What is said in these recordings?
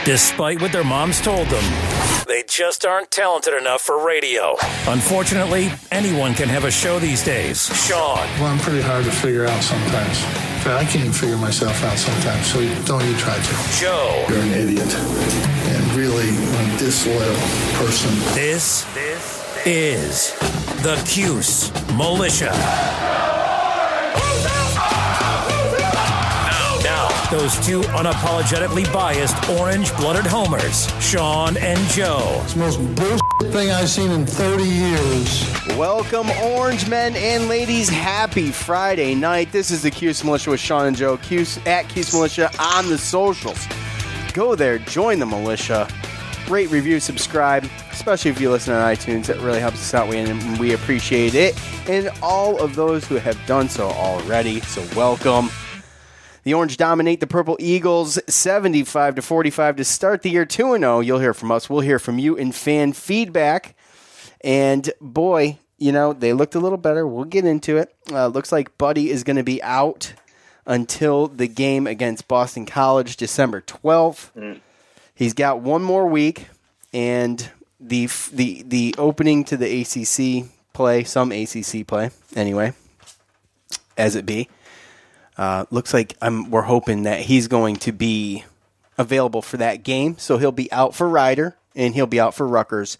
Despite what their moms told them, they just aren't talented enough for radio. Unfortunately, anyone can have a show these days. Sean. Well, I'm pretty hard to figure out sometimes. I can't even figure myself out sometimes, so don't you try to. Joe. You're an idiot and really a disloyal person. This is the Cuse Militia. Now, those two unapologetically biased orange-blooded homers, Sean and Joe. It's the most bullshit thing I've seen in 30 years. Welcome, orange men and ladies. Happy Friday night. This is the Cuse Militia with Sean and Joe. At Cuse Militia on the socials. Go there, join the militia. Rate, review, subscribe, especially if you listen on iTunes. It really helps us out, and we appreciate it. And all of those who have done so already, so welcome. The Orange dominate the Purple Eagles 75-45 to start the year 2-0. You'll hear from us. We'll hear from you in fan feedback. And boy, they looked a little better. We'll get into it. Looks like Buddy is going to be out until the game against Boston College, December 12th. He's got one more week, and the opening to the ACC play, some ACC play, anyway, as it be. Looks like we're hoping that he's going to be available for that game. So he'll be out for Ryder, and he'll be out for Rutgers.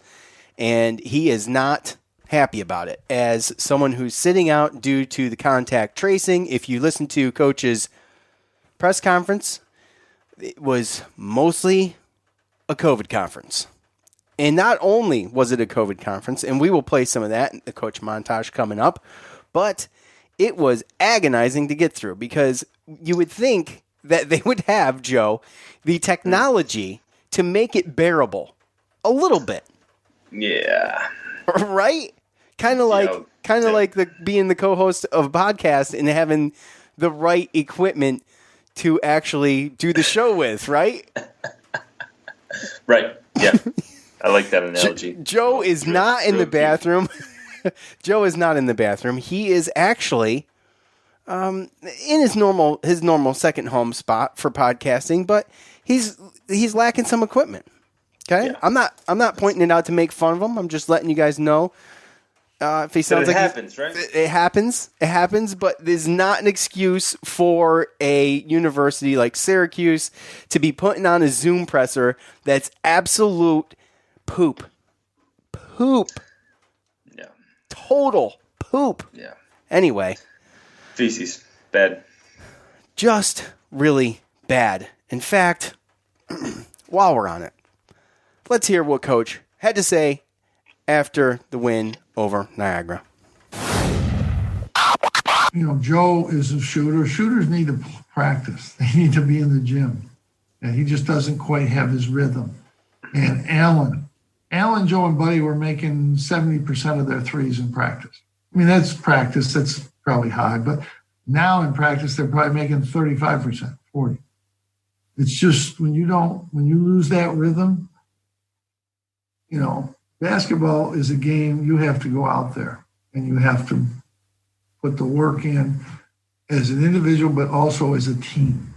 And he is not happy about it. As someone who's sitting out due to the contact tracing, if you listen to Coach's press conference, it was mostly a COVID conference. And not only was it a COVID conference, and we will play some of that in the Coach montage coming up, but it was agonizing to get through because you would think that they would have, Joe, the technology to make it bearable a little bit. Yeah. Right? Kind of like being the co-host of a podcast and having the right equipment to actually do the show with, right? Right. Yeah. I like that analogy. Joe is not in the bathroom. Joe is not in the bathroom. He is actually in his normal second home spot for podcasting, but he's lacking some equipment. Okay? Yeah. I'm not pointing it out to make fun of him. I'm just letting you guys know. If he sounds like happens, right? It happens, but there's not an excuse for a university like Syracuse to be putting on a Zoom presser that's absolute poop. Yeah. Total poop. Yeah. Anyway. Feces. Bad. Just really bad. In fact, while we're on it, let's hear what Coach had to say after the win over Niagara. Joe is a shooter. Shooters need to practice. They need to be in the gym. And he just doesn't quite have his rhythm. And Alan, Joe, and Buddy were making 70% of their threes in practice. I mean, that's practice. That's probably high. But now in practice, they're probably making 35%, 40%. It's just when you lose that rhythm, basketball is a game you have to go out there and you have to put the work in as an individual, but also as a team.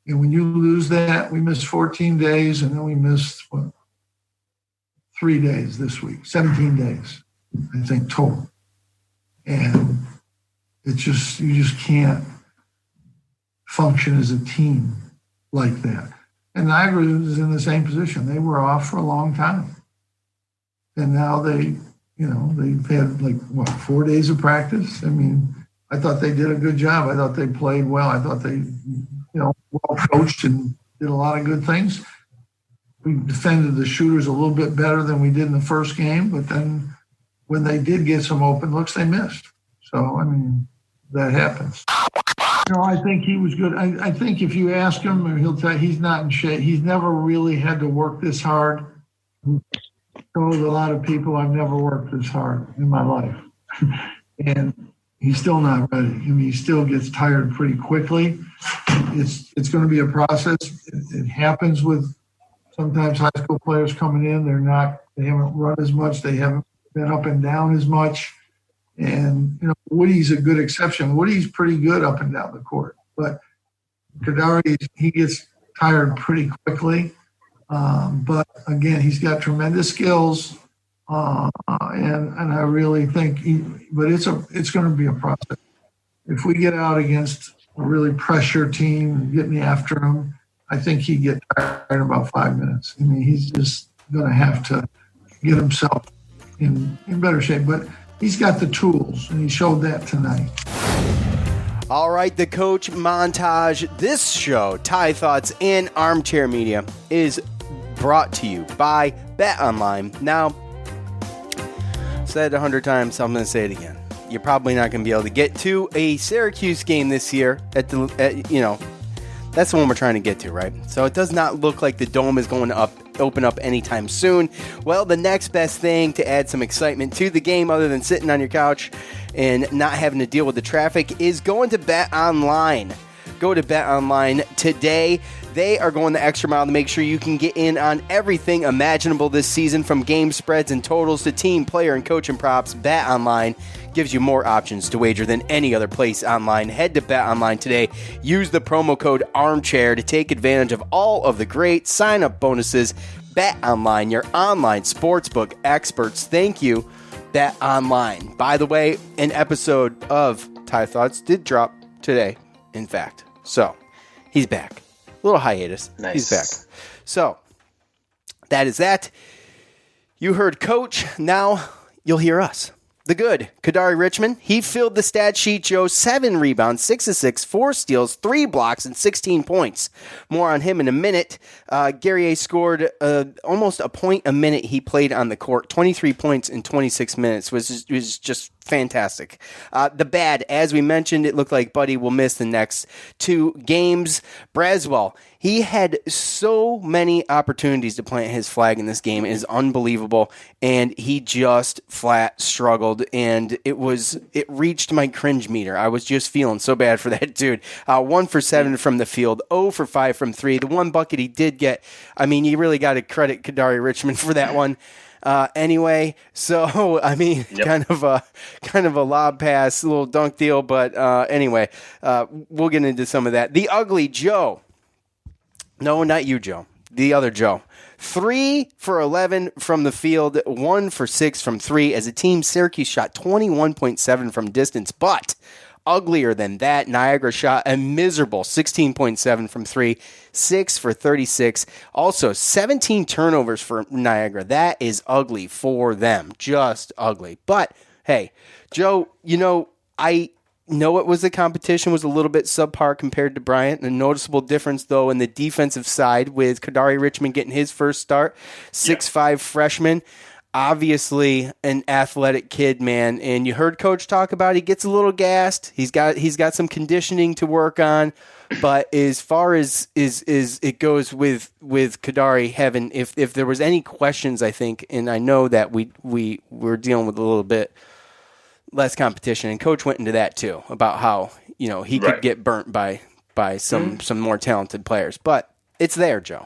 And when you lose that, we missed 14 days and then we missed 3 days this week, 17 days, I think, total. And you just can't function as a team like that. And Niagara is in the same position. They were off for a long time. And now they've had 4 days of practice. I mean, I thought they did a good job. I thought they played well. I thought they, well coached and did a lot of good things. We defended the shooters a little bit better than we did in the first game, but then when they did get some open looks, they missed. So, I mean, that happens. I think he was good. I think if you ask him, or he'll tell you he's not in shape. He's never really had to work this hard. Told a lot of people I've never worked this hard in my life. And he's still not ready. I mean, he still gets tired pretty quickly. It's going to be a process. It happens with sometimes high school players coming in. They haven't run as much. They haven't been up and down as much. And, Woody's a good exception. Woody's pretty good up and down the court. But Kadari, he gets tired pretty quickly. But again, he's got tremendous skills, and I really think. But it's going to be a process. If we get out against a really pressure team, getting after him, I think he'd get tired in about 5 minutes. I mean, he's just going to have to get himself in better shape. But he's got the tools, and he showed that tonight. All right, the coach montage. This show, Tie Thoughts and Armchair Media, is brought to you by Bet Online. Now, said it 100 times, so I'm going to say it again. You're probably not going to be able to get to a Syracuse game this year. That's the one we're trying to get to, right? So it does not look like the Dome is going to open up anytime soon. Well, the next best thing to add some excitement to the game, other than sitting on your couch and not having to deal with the traffic, is going to Bet Online. Go to Bet Online today. They are going the extra mile to make sure you can get in on everything imaginable this season, from game spreads and totals to team, player, and coaching props. Bet Online gives you more options to wager than any other place online. Head to Bet Online today. Use the promo code ARMCHAIR to take advantage of all of the great sign-up bonuses. Bet Online, your online sportsbook experts. Thank you, Bet Online. By the way, an episode of Tie Thoughts did drop today, in fact. So, he's back. Little hiatus. Nice. He's back. So, that is that. You heard Coach. Now, you'll hear us. The good, Kadari Richmond, he filled the stat sheet, Joe. 7 rebounds, 6 assists, 4 steals, 3 blocks, and 16 points. More on him in a minute. Guerrier scored almost a point a minute he played on the court. 23 points in 26 minutes was just fantastic. The bad, as we mentioned, it looked like Buddy will miss the next 2 games. Braswell, he had so many opportunities to plant his flag in this game. It is unbelievable, and he just flat struggled, and it reached my cringe meter. I was just feeling so bad for that dude. 1 for 7 from the field, 0 for 5 from 3. The one bucket he did get, I mean, you really got to credit Kadari Richmond for that one. Anyway, so I mean, kind of a lob pass, a little dunk deal, but anyway, we'll get into some of that. The ugly Joe. No, not you, Joe. The other Joe. 3 for 11 from the field, 1 for 6 from 3. As a team, Syracuse shot 21.7 from distance, but uglier than that, Niagara shot a miserable 16.7 from 3, 6 for 36. Also, 17 turnovers for Niagara. That is ugly for them. Just ugly. But, hey, Joe, I know it was the competition was a little bit subpar compared to Bryant. A noticeable difference, though, in the defensive side with Kadari Richmond getting his first start, 6'5" freshman. Obviously an athletic kid, man, and you heard Coach talk about he gets a little gassed. He's got some conditioning to work on, but as far as it goes with Kadari, heaven, if there was any questions, I think, and I know that we were dealing with a little bit less competition, and Coach went into that too about how he could get burnt by some more talented players, but it's there, Joe,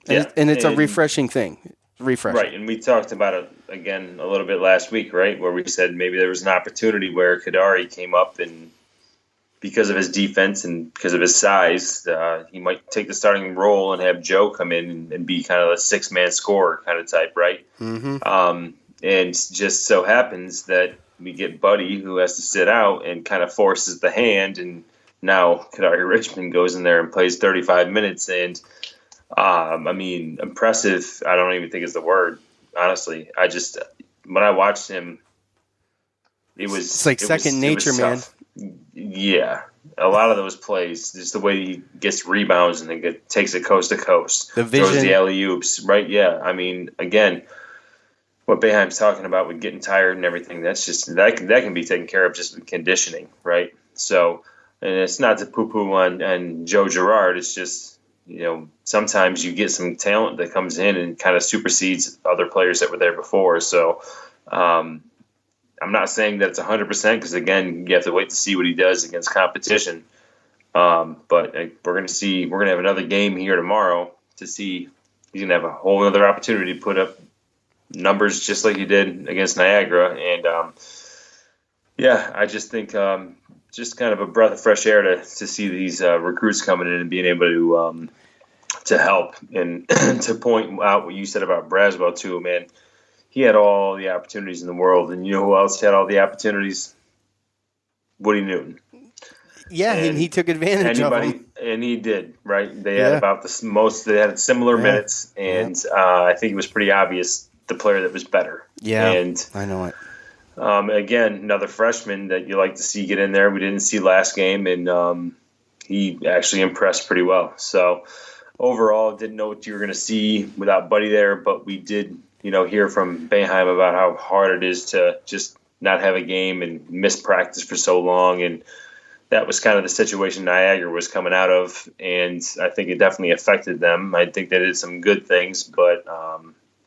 and it's a refreshing thing. Right, and we talked about it again a little bit last week, right, where we said maybe there was an opportunity where Kadari came up, and because of his defense and because of his size, he might take the starting role and have Joe come in and be kind of a 6-man scorer kind of type, right? Mm-hmm. And just so happens that we get Buddy, who has to sit out and kind of forces the hand, and now Kadari Richmond goes in there and plays 35 minutes, and I mean, impressive, I don't even think is the word, honestly. When I watched him, it's like second nature, man. Yeah. A lot of those plays, just the way he gets rebounds and then takes it coast to coast. The vision. Throws the alley-oops, right? Yeah. I mean, again, what Boeheim's talking about with getting tired and everything, that's just, that can be taken care of just with conditioning, right? So, and it's not to poo-poo on Joe Girard, it's just, sometimes you get some talent that comes in and kind of supersedes other players that were there before. So I'm not saying that it's 100% because, again, you have to wait to see what he does against competition. But we're going to have another game here tomorrow to see. He's going to have a whole other opportunity to put up numbers just like he did against Niagara. And, I just think just kind of a breath of fresh air to see these recruits coming in and being able to help. And to point out what you said about Braswell too, man, he had all the opportunities in the world, and you know who else had all the opportunities? Woody Newton. Yeah, and he took advantage of them. And he did, right? They had about the most. They had similar minutes, and I think it was pretty obvious the player that was better. Yeah, and I know it. Again, another freshman that you like to see get in there. We didn't see last game, and he actually impressed pretty well. So overall, didn't know what you were going to see without Buddy there, but we did, hear from Boeheim about how hard it is to just not have a game and miss practice for so long. And that was kind of the situation Niagara was coming out of, and I think it definitely affected them. I think they did some good things, but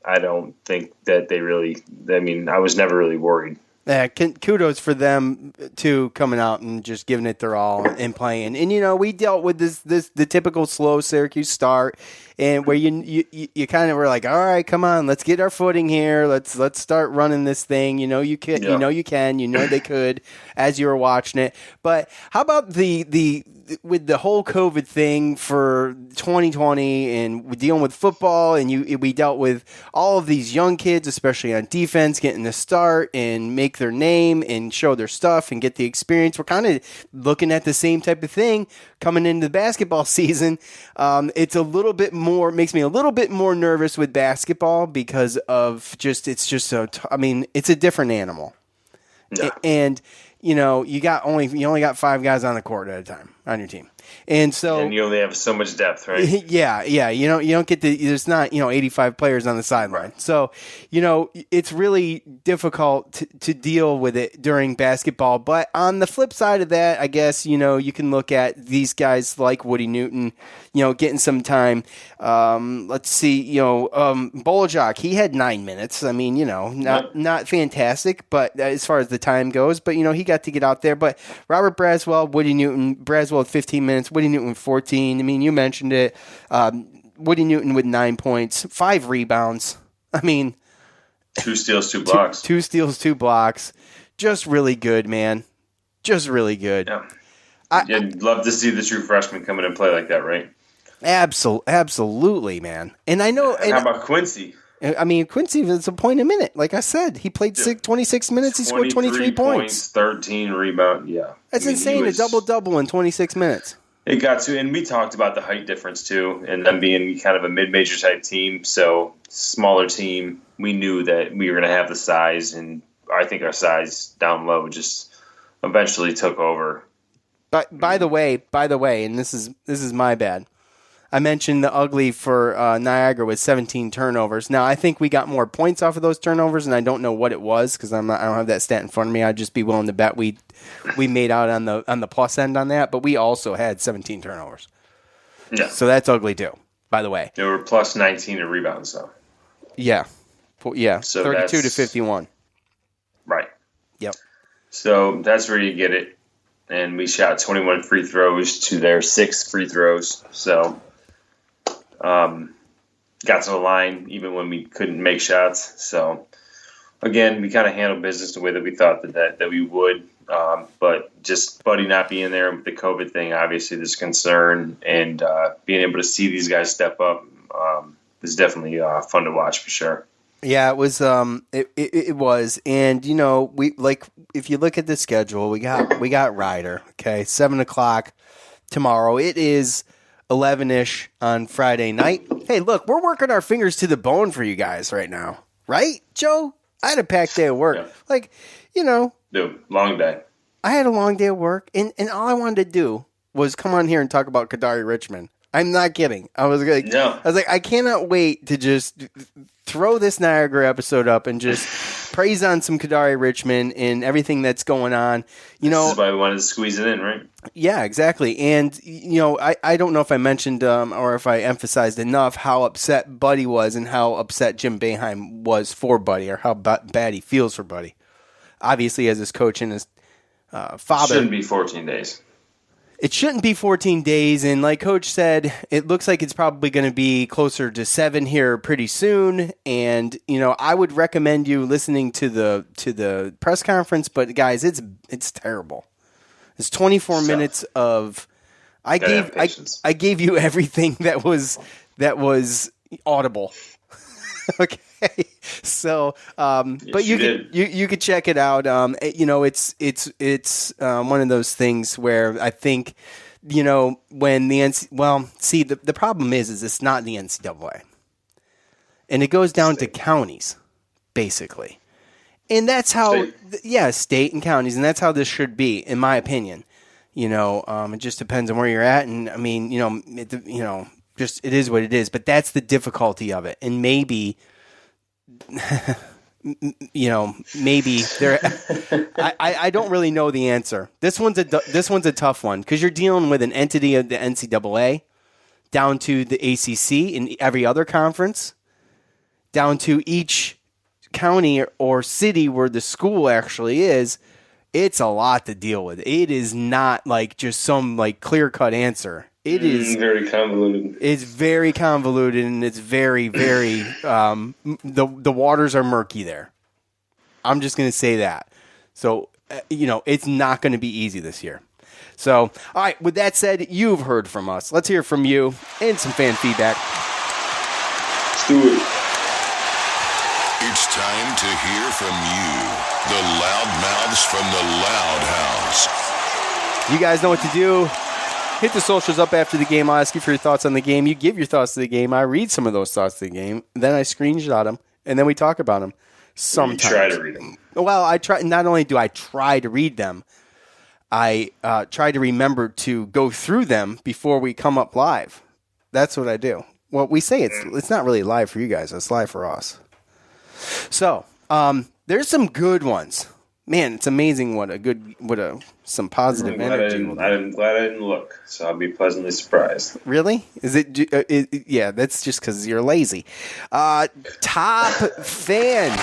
I don't think that they really – I was never really worried. Yeah, kudos for them too, coming out and just giving it their all and playing. And we dealt with the typical slow Syracuse start, and where you kind of were like, all right, come on, let's get our footing here. Let's start running this thing. You can. They could as you were watching it. But how about the with the whole COVID thing for 2020 and dealing with football, and we dealt with all of these young kids, especially on defense, getting the start and make their name and show their stuff and get the experience. We're kind of looking at the same type of thing coming into the basketball season. It's a little bit more, makes me a little bit more nervous with basketball because of it's a different animal. Yeah. And you only got 5 guys on the court at a time on your team. And you only have so much depth, right? Yeah. You don't get there's not, 85 players on the sideline. Right. So, it's really difficult to deal with it during basketball. But on the flip side of that, I guess, you can look at these guys like Woody Newton, getting some time. Let's see, Bolajak, he had 9 minutes. Not fantastic, but as far as the time goes, but he got to get out there. But Robert Braswell, Woody Newton, Braswell 15 minutes, Woody Newton 14. You mentioned it. Woody Newton with 9 points, 5 rebounds. 2 steals, 2 blocks. 2 steals, 2 blocks. Just really good, man. Just really good. Yeah. I'd love to see the true freshman come in and play like that, right? Absolutely, man. And I know. How about Quincy? Quincy was a point a minute. Like I said, he played 26 minutes. He scored 23 points. 13 rebounds. Yeah. That's insane. A double-double in 26 minutes. It got to, and we talked about the height difference too, and them being kind of a mid-major type team, so smaller team. We knew that we were going to have the size, and I think our size down low just eventually took over. But by the way, and this is my bad. I mentioned the ugly for Niagara with 17 turnovers. Now, I think we got more points off of those turnovers, and I don't know what it was because I don't have that stat in front of me. I'd just be willing to bet we made out on the plus end on that, but we also had 17 turnovers. Yeah. So that's ugly too, by the way. They were plus 19 in rebounds, though. Yeah. So 32 to 51. Right. Yep. So that's where you get it. And we shot 21 free throws to their 6 free throws. So got to the line even when we couldn't make shots. So, again, we kind of handled business the way that we thought that we would. But just Buddy not being there with the COVID thing, obviously there's concern. And being able to see these guys step up is definitely fun to watch for sure. Yeah, it was. It was, and we if you look at the schedule, we got Ryder. Okay, 7:00 tomorrow. It is 11-ish on Friday night. Hey, look, we're working our fingers to the bone for you guys right now, right, Joe? I had a packed day of work. Yeah. Dude, long day. I had a long day of work, and all I wanted to do was come on here and talk about Kadari Richmond. I'm not kidding. I was like, I cannot wait to just throw this Niagara episode up and just praise on some Kadari Richmond and everything that's going on. This is why we wanted to squeeze it in, right? Yeah, exactly. And, I don't know if I mentioned or if I emphasized enough how upset Buddy was and how upset Jim Boeheim was for Buddy or how bad he feels for Buddy. Obviously, as his coach and his father. Shouldn't be 14 days. It shouldn't be 14 days, and like Coach said, it looks like it's probably going to be closer to 7 here pretty soon. And I would recommend you listening to the press conference. But guys, it's terrible. It's 24 minutes of I gave you everything that was that was audible. Okay. So, but you could check it out. It's one of those things where I think, when the problem is it's not the NCAA, and it goes down to counties, basically, and that's how, state and counties, and that's how this should be, in my opinion. It just depends on where you're at, and I mean, just it is what it is. But that's the difficulty of it, and maybe. Maybe there. I don't really know the answer. This one's a tough one because you're dealing with an entity of the NCAA, down to the ACC and every other conference, down to each county or city where the school actually is. It's a lot to deal with. It is not like just some like clear-cut answer. It is very convoluted. It's very convoluted, and it's very, very. The waters are murky there. I'm just going to say that. So it's not going to be easy this year. So, all right. With that said, you've heard from us. Let's hear from you and some fan feedback. Let's do it. It's time to hear from you, the loudmouths from the Loud House. You guys know what to do. Hit the socials up after the game. I'll ask you for your thoughts on the game. You give your thoughts to the game. I read some of those thoughts to the game. Then I screenshot them, and then we talk about them. Sometimes. You try to read them. Well, I try. Not only do I try to read them, I try to remember to go through them before we come up live. That's what I do. Well, we say it's not really live for you guys. It's live for us. So there's some good ones. Man, it's amazing some positive energy. I'm glad I didn't look, so I'll be pleasantly surprised. Really? Is it? Yeah, that's just because you're lazy. Top fan,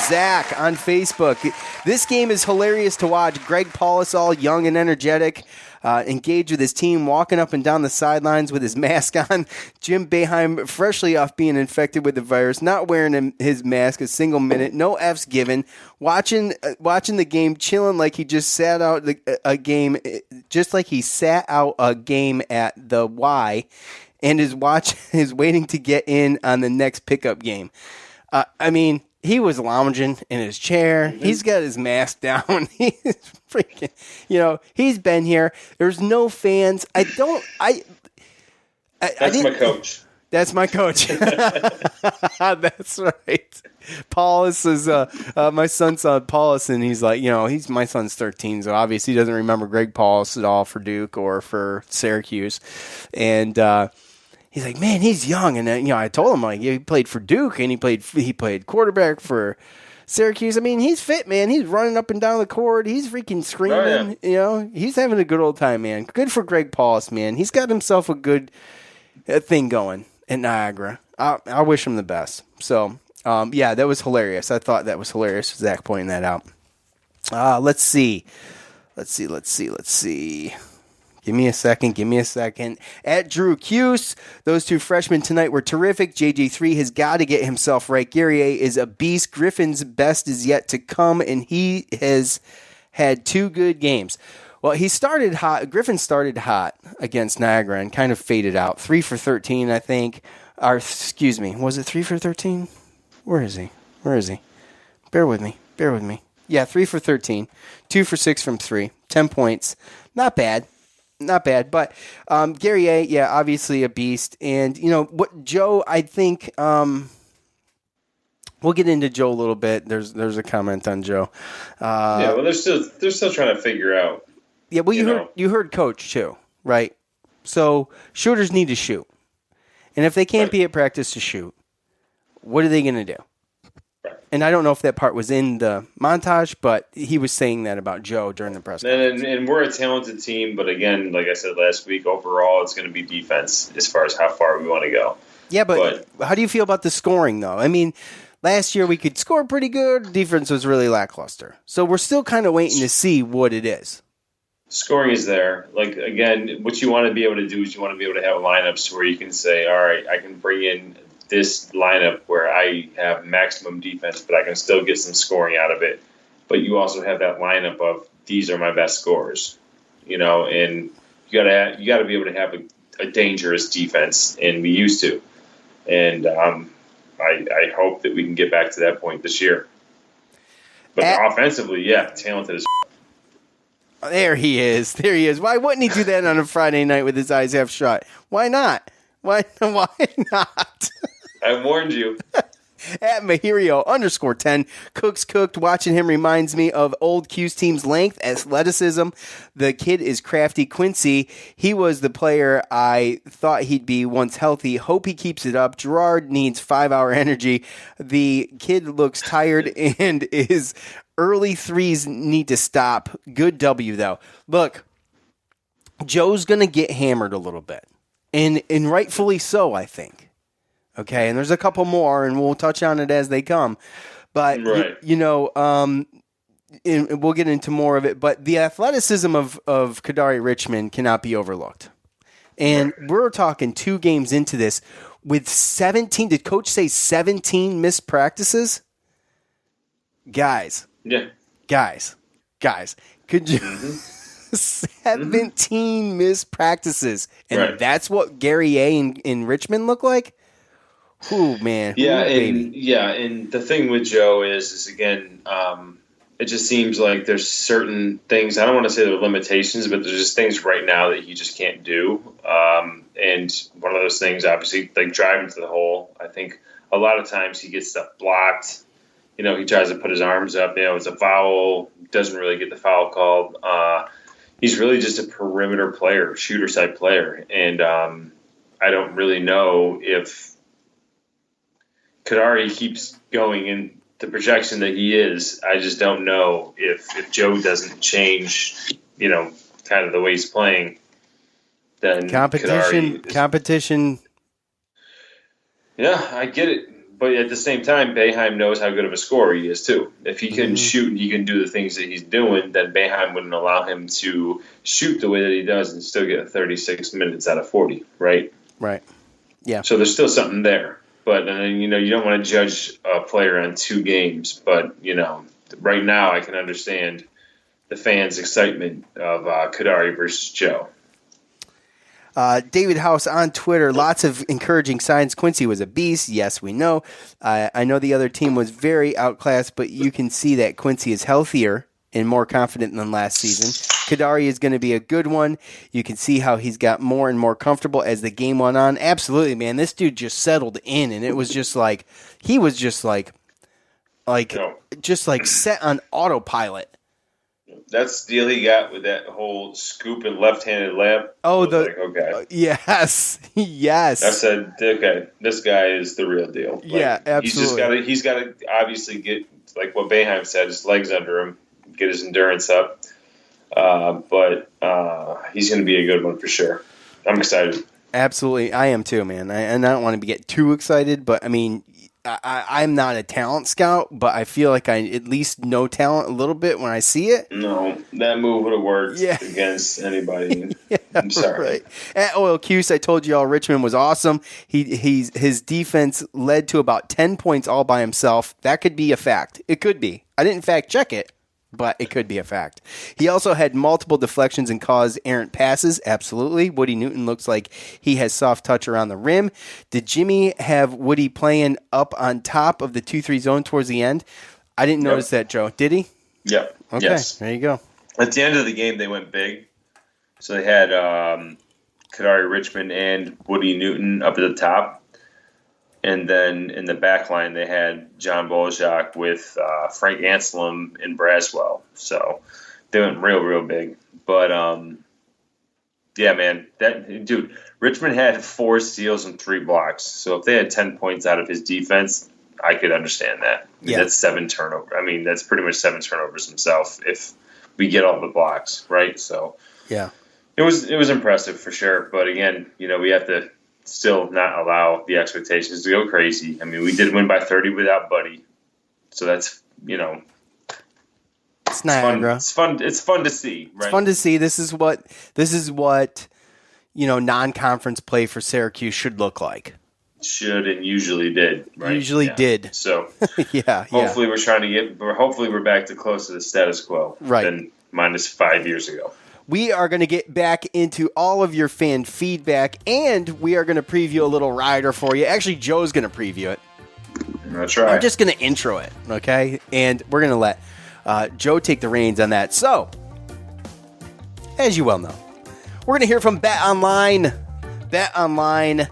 Zach on Facebook. This game is hilarious to watch. Greg Paulus, all young and energetic, engaged with his team, walking up and down the sidelines with his mask on. Jim Boeheim, freshly off being infected with the virus, not wearing his mask a single minute, no F's given, watching the game, chilling like he just sat out a game, just like he sat out a game at the Y, and is waiting to get in on the next pickup game. I mean, he was lounging in his chair. Mm-hmm. He's got his mask down. He's freaking, he's been here. There's no fans. That's my coach. That's my coach. That's right. Paulus is my son's son, Paulus, and he's like, my son's 13, so obviously he doesn't remember Greg Paulus at all for Duke or for Syracuse, and he's like, man, he's young, and I told him like he played for Duke and he played quarterback for Syracuse. I mean, he's fit, man. He's running up and down the court. He's freaking screaming. Oh, yeah. He's having a good old time, man. Good for Greg Paulus, man. He's got himself a good thing going at Niagara. I wish him the best. So, that was hilarious. I thought that was hilarious. Zach pointing that out. Let's see. Give me a second. At Drew Cuse, those two freshmen tonight were terrific. JJ3 has got to get himself right. Guerrier is a beast. Griffin's best is yet to come, and he has had 2 good games. Well, he started hot. Griffin started hot against Niagara and kind of faded out. 3 for 13, I think. Or, excuse me, was it 3 for 13? Where is he? Bear with me. Yeah, 3 for 13. 2 for 6 from 3. 10 points. Not bad, but Guerrier, obviously a beast. And, what Joe, I think, we'll get into Joe a little bit. There's a comment on Joe. Well, they're still trying to figure out. Yeah, well, you heard Coach, too, right? So, shooters need to shoot. And if they can't be at practice to shoot, what are they going to do? And I don't know if that part was in the montage, but he was saying that about Joe during the press conference. And we're a talented team, but again, like I said last week, overall it's going to be defense as far as how far we want to go. Yeah, but how do you feel about the scoring, though? I mean, last year we could score pretty good. Defense was really lackluster. So we're still kind of waiting to see what it is. Scoring is there. Like, again, what you want to be able to do is you want to be able to have lineups where you can say, all right, I can bring in this lineup where I have maximum defense, but I can still get some scoring out of it. But you also have that lineup of these are my best scorers, and you got to be able to have a dangerous defense, and we used to. And I hope that we can get back to that point this year. But offensively, talented as There he is. There he is. Why wouldn't he do that on a Friday night with his eyes half shut? Why not? Why not? I warned you. At Mahirio_10, Cooks Cooked. Watching him reminds me of old Cuse team's length, athleticism. The kid is crafty. Quincy, he was the player I thought he'd be once healthy. Hope he keeps it up. Gerard needs 5-hour energy. The kid looks tired and his early threes need to stop. Good W, though. Look, Joe's going to get hammered a little bit, and rightfully so, I think. Okay, and there's a couple more, and we'll touch on it as they come. But, right. We'll get into more of it. But the athleticism of Kadari Richmond cannot be overlooked. And we're talking 2 games into this with 17. Did Coach say 17 missed practices? Guys. Yeah. Guys. Could you... 17 missed practices. And that's what Gary A. in Richmond look like? Ooh, man. Yeah, baby. And the thing with Joe is again, it just seems like there's certain things, I don't want to say they're limitations, but there's just things right now that he just can't do. And one of those things, obviously, like driving to the hole, I think a lot of times he gets stuff blocked. He tries to put his arms up, it's a foul, doesn't really get the foul called. He's really just a perimeter player, shooter side player. And I don't really know if Kadari keeps going in the projection that he is. I just don't know if Joe doesn't change, kind of the way he's playing. Then competition. Yeah, I get it, but at the same time, Boeheim knows how good of a scorer he is too. If he can shoot and he can do the things that he's doing, then Boeheim wouldn't allow him to shoot the way that he does and still get 36 minutes out of 40. Right. Right. Yeah. So there's still something there. But, you don't want to judge a player on 2 games. But, right now I can understand the fans' excitement of Kadari versus Joe. David House on Twitter, lots of encouraging signs. Quincy was a beast. Yes, we know. I know the other team was very outclassed, but you can see that Quincy is healthier and more confident than last season. Kadari is going to be a good one. You can see how he's got more and more comfortable as the game went on. Absolutely, man. This dude just settled in, and it was just like he was just like set on autopilot. That's the deal he got with that whole scoop and left-handed layup. Oh, yes. I said, okay, this guy is the real deal. Yeah, absolutely. He's got to obviously get, like what Boeheim said, his legs under him, get his endurance up. But he's going to be a good one for sure. I'm excited. Absolutely. I am too, man. And I don't want to get too excited, but I mean, I'm not a talent scout, but I feel like I at least know talent a little bit when I see it. No, that move would have worked against anybody. Yeah, I'm sorry. Right. At Oil Cuse, I told you all Richmond was awesome. His defense led to about 10 points all by himself. That could be a fact. It could be. I didn't fact check it, but it could be a fact. He also had multiple deflections and caused errant passes. Absolutely. Woody Newton looks like he has soft touch around the rim. Did Jimmy have Woody playing up on top of the 2-3 zone towards the end? I didn't notice that, Joe. Did he? Yep. Okay. Yes. There you go. At the end of the game, they went big. So they had Kadari Richmond and Woody Newton up at the top. And then in the back line, they had John Bolzak with Frank Anselm and Braswell. So they went real big. But, yeah, man, Richmond had 4 steals and 3 blocks. So if they had 10 points out of his defense, I could understand that. Yeah. That's 7 turnovers. I mean, that's pretty much 7 turnovers himself if we get all the blocks, right? So yeah, it was impressive for sure. But, again, we have to still not allow the expectations to go crazy. I mean, we did win by 30 without Buddy. So that's, it's Niagara. It's fun to see, right? It's fun to see. This is what non-conference play for Syracuse should look like. Should and usually did, right? Usually did. So yeah. Hopefully we're back to close to the status quo. Right. Than minus 5 years ago. we are going to get back into all of your fan feedback, and we are going to preview a little rider for you. Actually, Joe's going to preview it. That's right. I'm just going to intro it, okay? And we're going to let Joe take the reins on that. So, as you well know, we're going to hear from Bet Online. Bet Online.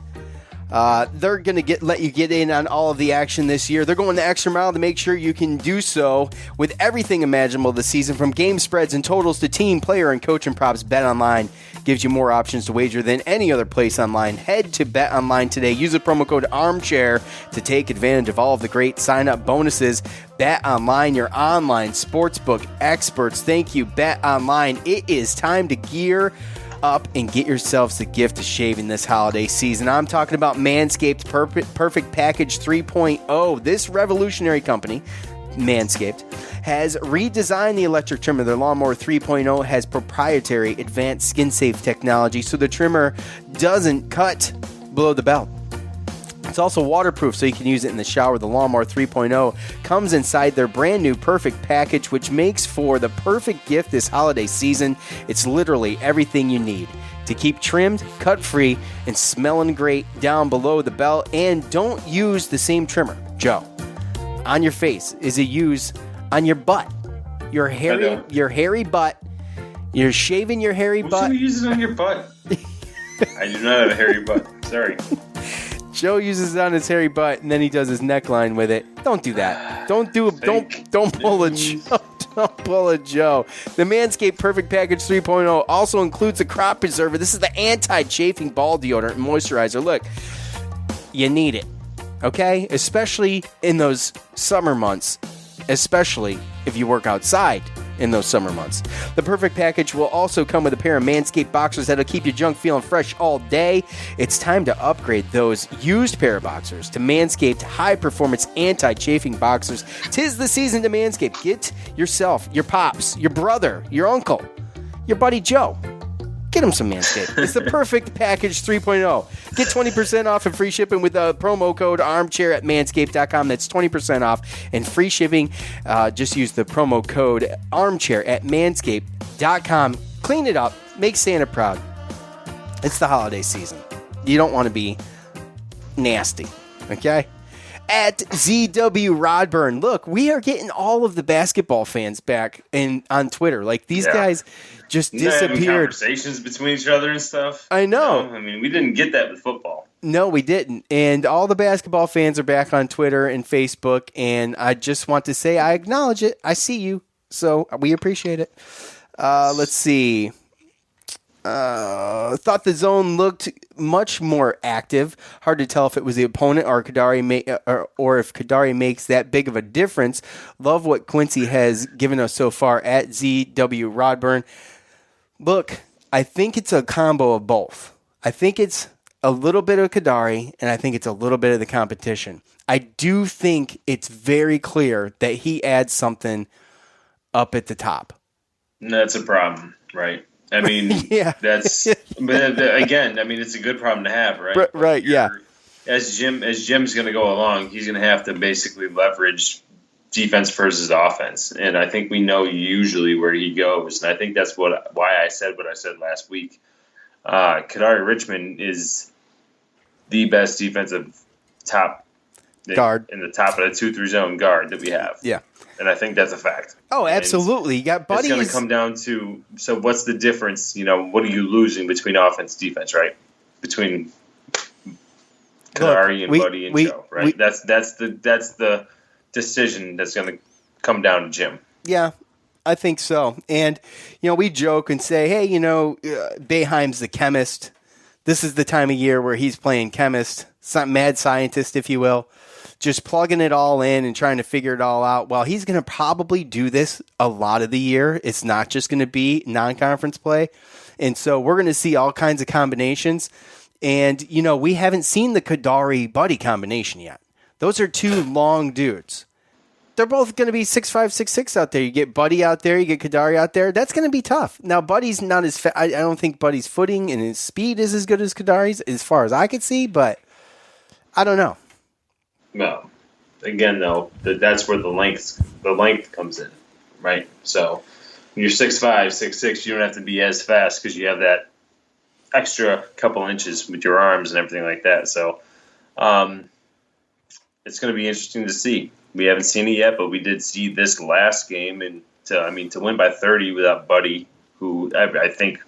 They're going to let you get in on all of the action this year. They're going the extra mile to make sure you can do so with everything imaginable this season, from game spreads and totals to team, player, and coach and props. Bet Online gives you more options to wager than any other place online. Head to Bet Online today. Use the promo code ARMCHAIR to take advantage of all of the great sign-up bonuses. Bet Online, your online sportsbook experts. Thank you, Bet Online. It is time to gear up and get yourselves the gift of shaving this holiday season. I'm talking about Manscaped Perfect Package 3.0. This revolutionary company, Manscaped, has redesigned the electric trimmer. Their Lawnmower 3.0 has proprietary advanced skin-safe technology, so the trimmer doesn't cut below the belt. It's also waterproof, so you can use it in the shower. The Lawnmower 3.0 comes inside their brand new Perfect Package, which makes for the perfect gift this holiday season. It's literally everything you need to keep trimmed, cut-free, and smelling great down below the belt. And don't use the same trimmer, Joe, on your face. Is it used on your butt? Your hairy butt. You're shaving your hairy butt. Who uses it on your butt? I do not have a hairy butt. Sorry. Joe uses it on his hairy butt, and then he does his neckline with it. Don't do that. Don't pull a Joe. Don't pull a Joe. The Manscaped Perfect Package 3.0 also includes a crop preserver. This is the anti-chafing ball deodorant and moisturizer. Look, you need it, okay? Especially in those summer months, especially if you work outside in those summer months. The Perfect Package will also come with a pair of Manscaped boxers that'll keep your junk feeling fresh all day. It's time to upgrade those used pair of boxers to Manscaped high-performance anti-chafing boxers. 'Tis the season to Manscaped. Get yourself, your pops, your brother, your uncle, your buddy Joe. Get him some Manscaped. It's the Perfect Package 3.0. Get 20% off and free shipping with the promo code armchair at manscaped.com. That's 20% off and free shipping. Just use the promo code armchair at manscaped.com. Clean it up. Make Santa proud. It's the holiday season. You don't want to be nasty, okay? At ZW Rodburn. Look, we are getting all of the basketball fans back on Twitter. Like, these guys just disappeared. Conversations between each other and stuff. I know. I mean, we didn't get that with football. No, we didn't. And all the basketball fans are back on Twitter and Facebook, and I just want to say I acknowledge it. I see you, so we appreciate it. Let's see. Thought the zone looked much more active. Hard to tell if it was the opponent or Kadari or if Kadari makes that big of a difference. Love what Quincy has given us so far at ZW Rodburn. Look, I think it's a combo of both. I think it's a little bit of Kadari, and I think it's a little bit of the competition. I do think it's very clear that he adds something up at the top. That's a problem, right? I mean, but again, I mean, it's a good problem to have, right? Right, yeah. As Jim's going to go along, he's going to have to basically leverage defense versus offense, and I think we know usually where he goes, and I think that's why I said what I said last week. Kadari Richmond is the best defensive guard in the top of the 2-3 zone guard that we have. Yeah. And I think that's a fact. Oh, absolutely. You got buddies. It's going to come down to, so what's the difference? You know, what are you losing between offense, defense, right? Between Kadari and Buddy and Joe, right? That's the decision that's going to come down to Jim. Yeah, I think so. And, you know, we joke and say, hey, you know, Boeheim's the chemist. This is the time of year where he's playing chemist, some mad scientist, if you will. Just plugging it all in and trying to figure it all out. Well, he's going to probably do this a lot of the year. It's not just going to be non-conference play. And so we're going to see all kinds of combinations. And, you know, we haven't seen the Kadari-Buddy combination yet. Those are two long dudes. They're both going to be 6'5", 6'6" out there. You get Buddy out there, you get Kadari out there. That's going to be tough. Now, Buddy's not as I don't think Buddy's footing and his speed is as good as Kadari's as far as I could see, but I don't know. Well, again, though, that's where the length comes in, right? So you're 6'5", 6'6", you don't have to be as fast because you have that extra couple inches with your arms and everything like that. So it's going to be interesting to see. We haven't seen it yet, but we did see this last game, and to win by 30 without Buddy, who I think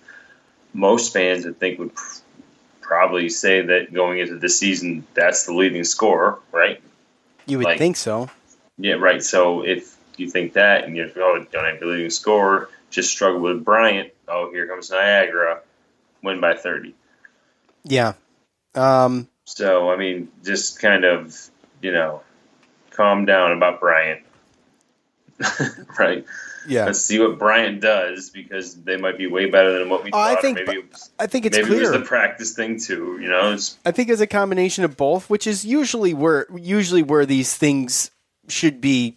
most fans would probably say that going into this season, that's the leading scorer, right? You would think so. Yeah, right. So if you think that, and you don't have the leading scorer, just struggle with Bryant. Oh, here comes Niagara, win by 30. Yeah. So I mean, just kind of calm down about Bryant, right? Yeah. Let's see what Bryant does, because they might be way better than what we thought. I think it's maybe clear. It was the practice thing too. I think it's a combination of both, which is usually where these things should lie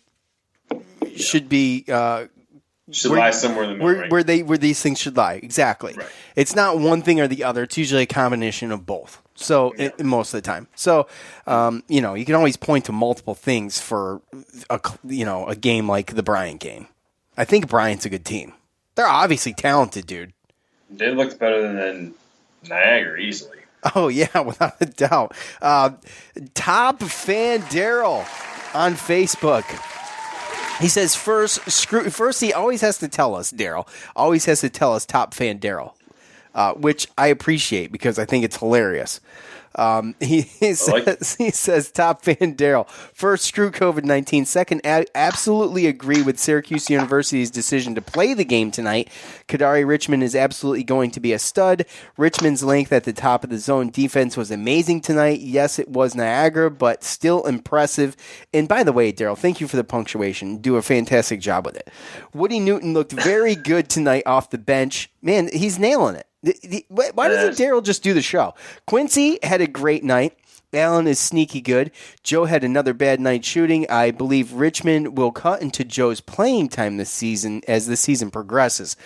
somewhere in the middle, right? where these things should lie. Exactly. Right. It's not one thing or the other. It's usually a combination of both. So most of the time. So you can always point to multiple things for a game like the Bryant game. I think Bryant's a good team. They're obviously talented, dude. They looked better than Niagara easily. Oh, yeah, without a doubt. Top fan Daryl on Facebook. He says first he always has to tell us, Daryl, always has to tell us top fan Daryl, which I appreciate because I think it's hilarious. He says, top fan Daryl. First, screw COVID-19. Second, absolutely agree with Syracuse University's decision to play the game tonight. Kadari Richmond is absolutely going to be a stud. Richmond's length at the top of the zone defense was amazing tonight. Yes, it was Niagara, but still impressive. And by the way, Daryl, thank you for the punctuation. Do a fantastic job with it. Woody Newton looked very good tonight off the bench. Man, he's nailing it. Why doesn't Daryl just do the show? Quincy had a great night. Allen is sneaky good. Joe had another bad night shooting. I believe Richmond will cut into Joe's playing time this season as the season progresses.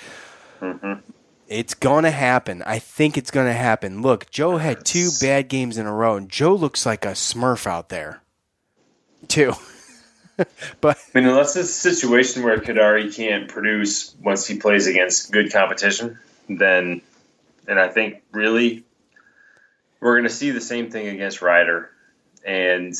Mm-hmm. It's going to happen. I think it's going to happen. Look, Joe had 2 bad games in a row, and Joe looks like a smurf out there, too. But I mean, unless it's a situation where Kadari can't produce once he plays against good competition, then... And I think, really, we're going to see the same thing against Ryder. And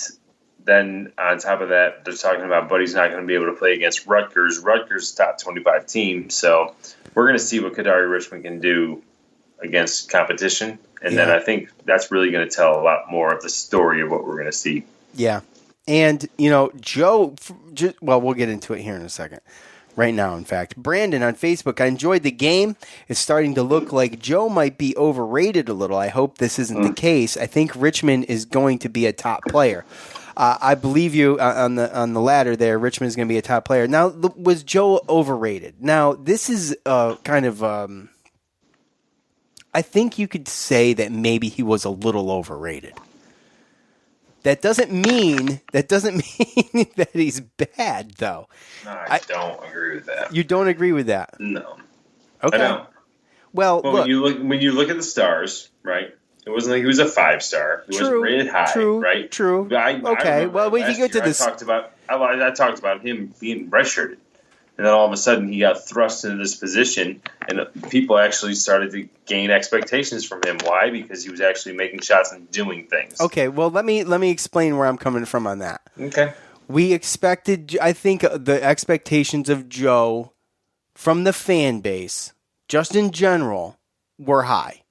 then on top of that, they're talking about Buddy's not going to be able to play against Rutgers. Rutgers is top 25 team. So we're going to see what Kadari Richmond can do against competition. And then I think that's really going to tell a lot more of the story of what we're going to see. Yeah. And, Joe, we'll get into it here in a second. Right now, in fact. Brandon on Facebook, I enjoyed the game. It's starting to look like Joe might be overrated a little. I hope this isn't the case. I think Richmond is going to be a top player. I believe you on the ladder there. Richmond is going to be a top player. Now, was Joe overrated? Now, this is kind of... I think you could say that maybe he was a little overrated. That doesn't mean that he's bad, though. No, I don't agree with that. You don't agree with that? No. Okay. I don't. Well, look, when you look at the stars, right? It wasn't like he was a 5-star. He wasn't rated high, right? True. Okay. Well, we can get to this. I talked about him being redshirted. And then all of a sudden he got thrust into this position, and people actually started to gain expectations from him. Why? Because he was actually making shots and doing things. Okay, well, let me explain where I'm coming from on that. Okay. I think the expectations of Joe from the fan base, just in general, were high.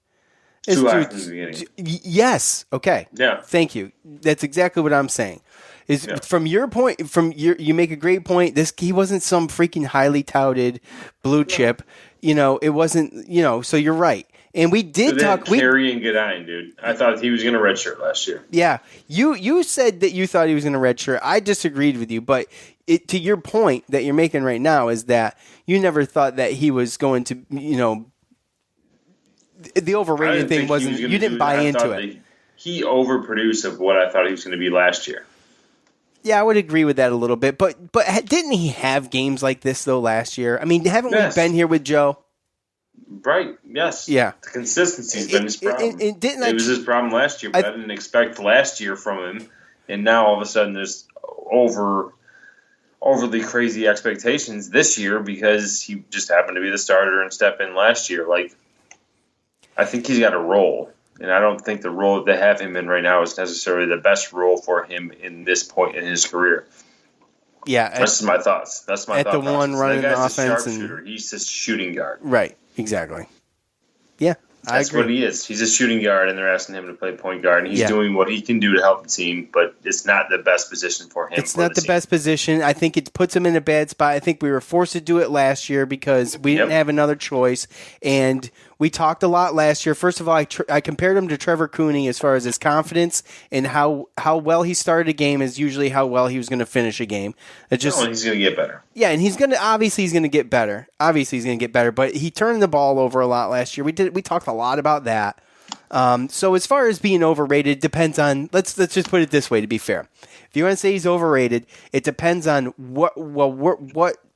Too high from the beginning. Yes. Okay. Yeah. Thank you. That's exactly what I'm saying. From your point, you make a great point. He wasn't some freaking highly touted blue chip. It wasn't. So you're right. And we did talk. Carry and Godine, dude. I thought he was going to redshirt last year. Yeah, you said that you thought he was going to redshirt. I disagreed with you, but to your point that you're making right now is that you never thought that he was going to. The overrated thing wasn't. You didn't buy into it. He overproduced of what I thought he was going to be last year. Yeah, I would agree with that a little bit, but didn't he have games like this though last year? I mean, haven't we been here with Joe? Right. Yes. Yeah. The consistency's been his problem. It was his problem last year, but I didn't expect last year from him, and now all of a sudden there's overly crazy expectations this year because he just happened to be the starter and step in last year. Like, I think he's got a role, and I don't think the role that they have him in right now is necessarily the best role for him in this point in his career. Yeah, that's my thoughts. That's my thought. At the one running the offense, and he's a shooting guard. Right, exactly. Yeah. That's what he is. He's a shooting guard, and they're asking him to play point guard, and he's doing what he can do to help the team, but it's not the best position for him. It's not the best position. I think it puts him in a bad spot. I think we were forced to do it last year because we didn't have another choice, and we talked a lot last year. First of all, I compared him to Trevor Cooney as far as his confidence and how well he started a game is usually how well he was going to finish a game. He's going to get better. Yeah, and he's going to get better. Obviously, he's going to get better, but he turned the ball over a lot last year. We talked a lot about that. So as far as being overrated, it depends on. Let's just put it this way. To be fair, if you want to say he's overrated, it depends on what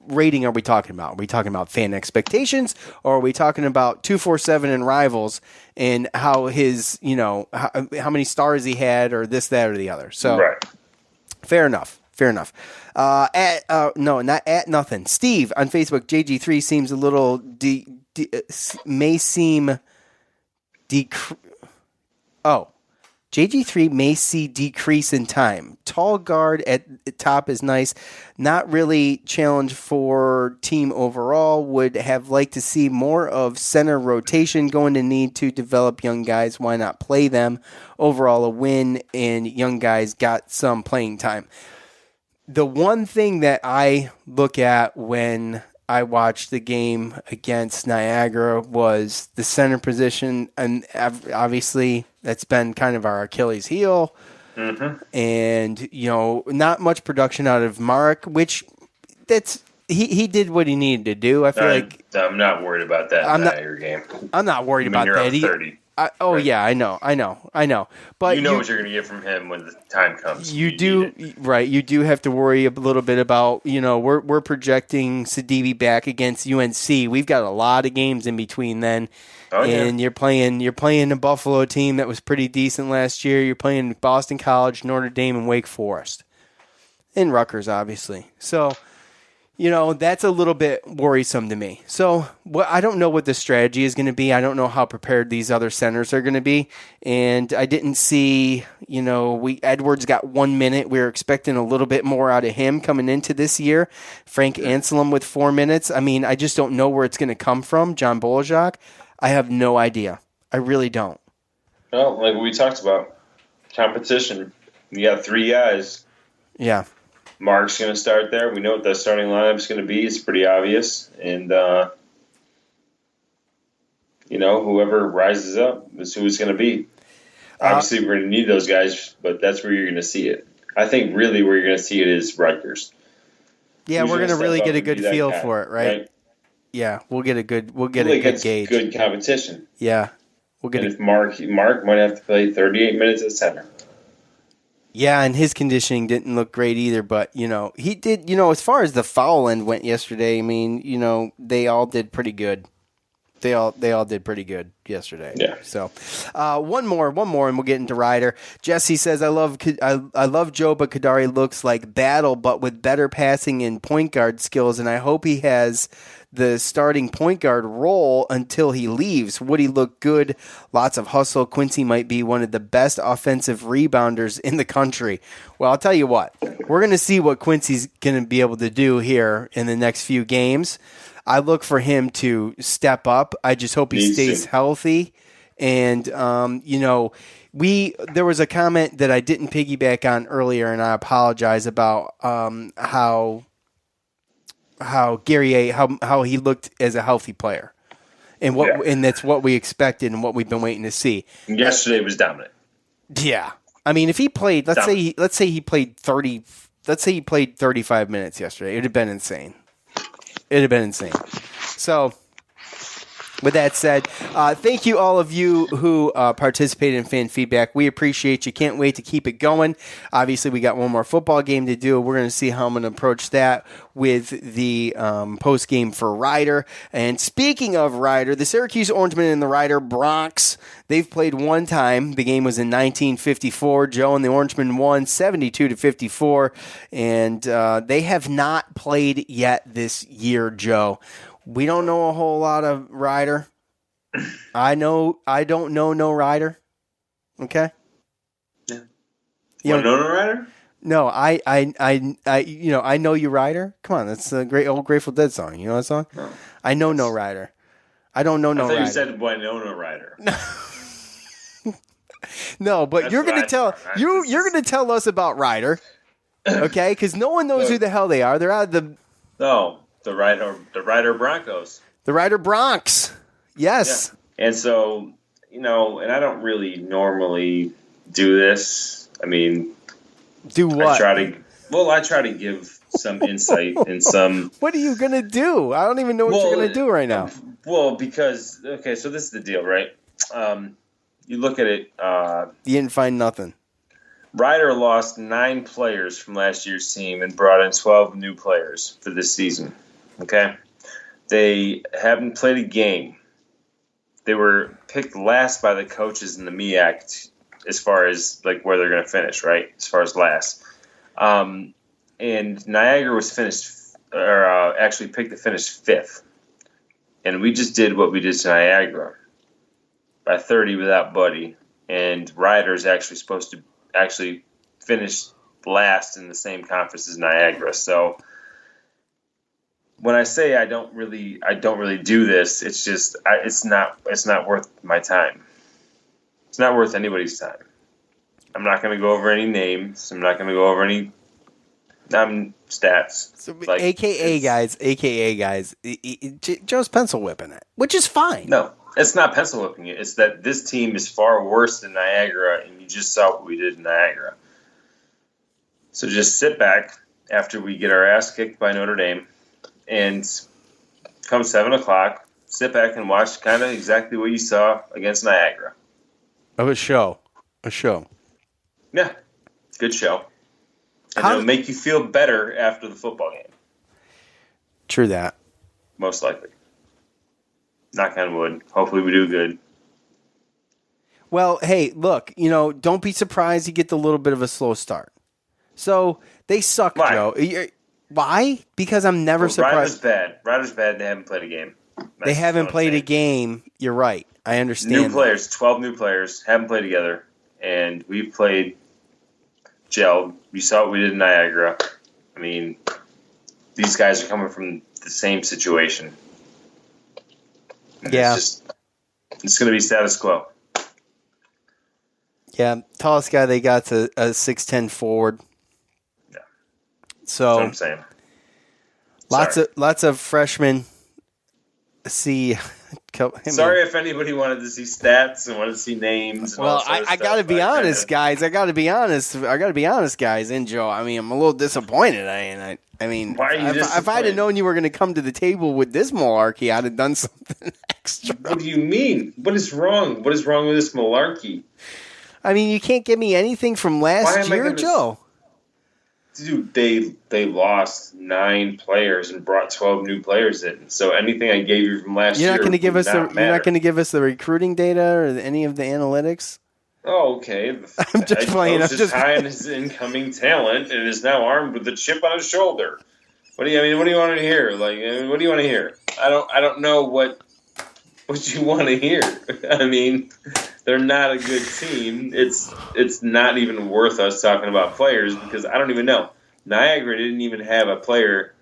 rating are we talking about? Are we talking about fan expectations, or are we talking about 247 and Rivals and how his how many stars he had, or this, that, or the other? So fair enough. Not at nothing. Steve on Facebook, JG3 seems a little JG3 may see decrease in time. Tall guard at the top is nice. Not really challenge for team overall. Would have liked to see more of center rotation. Going to need to develop young guys. Why not play them? Overall a win, and young guys got some playing time. The one thing that I look at when I watched the game against Niagara was the center position, and obviously that's been kind of our Achilles heel. Mm-hmm. And not much production out of Mark, which he did what he needed to do. I feel like I'm not worried about that Niagara game. I'm not worried about that. You're up 30. Yeah, I know. But you know what you're going to get from him when the time comes. You do have to worry a little bit about, we're projecting Sidibe back against UNC. We've got a lot of games in between then. And you're playing a Buffalo team that was pretty decent last year. You're playing Boston College, Notre Dame, and Wake Forest. And Rutgers, obviously. So, that's a little bit worrisome to me. So I don't know what the strategy is going to be. I don't know how prepared these other centers are going to be. And I didn't see, Edwards got 1 minute. We were expecting a little bit more out of him coming into this year. Frank Anselm with 4 minutes. I mean, I just don't know where it's going to come from. John Bolajak, I have no idea. I really don't. Well, like we talked about, competition. You got 3 guys. Yeah. Mark's going to start there. We know what the starting lineup is going to be. It's pretty obvious. And, whoever rises up is who it's going to be. Obviously, we're going to need those guys, but that's where you're going to see it. I think really where you're going to see it is Rutgers. Yeah, we're going to really get a good feel for it, right? Yeah, we'll get a good gauge. Good competition. Yeah. If Mark might have to play 38 minutes at center. Yeah, and his conditioning didn't look great either, but, he did, as far as the foul end went yesterday, I mean, they all did pretty good. They all did pretty good yesterday. Yeah. So, one more, and we'll get into Ryder. Jesse says, I love Joe, but Kadari looks like Battle, but with better passing and point guard skills, and I hope he has the starting point guard role until he leaves. Would he look good? Lots of hustle. Quincy might be one of the best offensive rebounders in the country. Well, I'll tell you what. We're going to see what Quincy's going to be able to do here in the next few games. I look for him to step up. I just hope he stays healthy. And, there was a comment that I didn't piggyback on earlier, and I apologize about how Guerrier, how he looked as a healthy player, and and that's what we expected and what we've been waiting to see. Yesterday was dominant. Yeah, I mean, if he played, let's say he played 35 minutes yesterday, it'd have been insane. So With that said, thank you all of you who participated in fan feedback. We appreciate you. Can't wait to keep it going. Obviously, we got one more football game to do. We're going to see how I'm going to approach that with the post game for Ryder. And speaking of Ryder, the Syracuse Orangemen and the Ryder Bronx, they've played one time. The game was in 1954. Joe and the Orangemen won 72-54, and they have not played yet this year, Joe. We don't know a whole lot of Ryder. I don't know no Ryder. Okay? Yeah. You don't know no Ryder? No, I know you Ryder. Come on, that's a great old Grateful Dead song. You know that song? No. I know no Ryder. I don't know no Ryder. I thought you said Winona Ryder. No, but you're going to tell us about Ryder. Okay? Cuz no one knows who the hell they are. They're out of the The Ryder Broncos. The Ryder Bronx. Yes. Yeah. And so, and I don't really normally do this. I mean, do what? I try to give some insight and some. What are you going to do? I don't even know what you're going to do right now. Well, because, so this is the deal, right? You look at it. You didn't find nothing. Ryder lost 9 players from last year's team and brought in 12 new players for this season. Okay? They haven't played a game. They were picked last by the coaches in the MEAC as far as where they're going to finish, right? As far as last. And Niagara was actually picked to finish 5th. And we just did what we did to Niagara by 30 without Buddy. And Ryder's actually supposed to finish last in the same conference as Niagara. So when I say I don't really do this, it's just it's not worth my time. It's not worth anybody's time. I'm not going to go over any names. I'm not going to go over any stats. So, AKA guys, Joe's pencil whipping it, which is fine. No, it's not pencil whipping it. It's that this team is far worse than Niagara, and you just saw what we did in Niagara. So just sit back after we get our ass kicked by Notre Dame, and come 7 o'clock, sit back and watch kind of exactly what you saw against Niagara. A show. Yeah, good show. And it'll make you feel better after the football game. True that. Most likely. Knock on wood. Hopefully we do good. Well, hey, look, don't be surprised you get the little bit of a slow start. So, they suck, Why? Joe. Why? Because I'm never surprised. Ryder's bad. They haven't played a game. They haven't played a game. You're right. I understand. New players, 12 new players, haven't played together. And we've played gelled. You saw what we did in Niagara. I mean, these guys are coming from the same situation. And yeah. It's going to be status quo. Yeah, tallest guy they got's a 6'10" forward. Yeah. So that's what I'm saying. Lots of freshmen see. Sorry if anybody wanted to see stats and wanted to see names. Well, I got to be honest, guys. I got to be honest, guys. And Joe, I mean, I'm a little disappointed. I mean, why are you if I'd have known you were going to come to the table with this malarkey, I'd have done something extra. What do you mean? What is wrong? What is wrong with this malarkey? I mean, you can't give me anything from last year, Joe. Dude, they lost 9 players and brought 12 new players in. So anything I gave you from last year, you're not going to give us the recruiting data or any of the analytics. Oh, okay. I'm just playing. I'm just high on his incoming talent and is now armed with a chip on his shoulder. What do you want to hear? What do you want to hear? I don't know what you want to hear. I mean, they're not a good team. It's not even worth us talking about players because I don't even know. Niagara didn't even have a player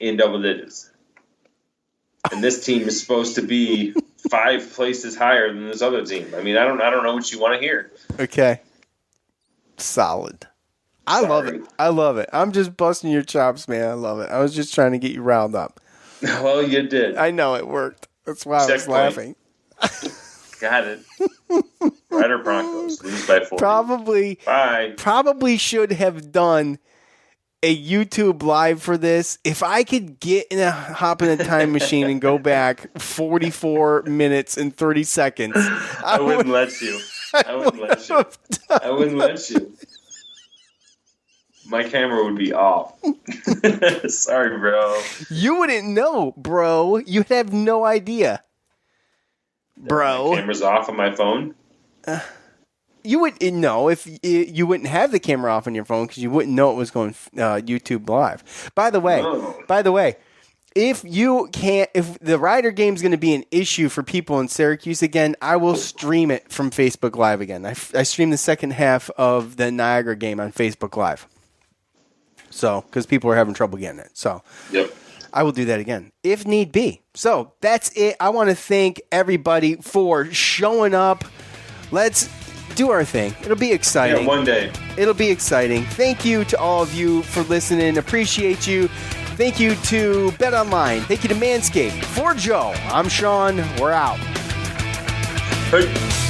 in double digits. And this team is supposed to be 5 places higher than this other team. I mean, I don't know what you want to hear. Okay. Solid. I love it. I'm just busting your chops, man. I love it. I was just trying to get you riled up. Well, you did. I know it worked. That's why I was laughing. Got it. Ryder Broncos lose by 40. Probably should have done a YouTube live for this. If I could hop in a time machine and go back 44 minutes and 30 seconds, I wouldn't let you. I wouldn't let you. My camera would be off. Sorry, bro. You wouldn't know, bro. You'd have no idea. Bro. My camera's off on my phone? You wouldn't know if you wouldn't have the camera off on your phone because you wouldn't know it was going YouTube live. By the way, if the Rider game is going to be an issue for people in Syracuse again, I will stream it from Facebook Live again. I streamed the second half of the Niagara game on Facebook Live. So, because people are having trouble getting it. So, yep. I will do that again if need be. So, that's it. I want to thank everybody for showing up. Let's do our thing. It'll be exciting. Yeah, one day. It'll be exciting. Thank you to all of you for listening. Appreciate you. Thank you to Bet Online. Thank you to Manscaped. For Joe, I'm Sean. We're out. Hey.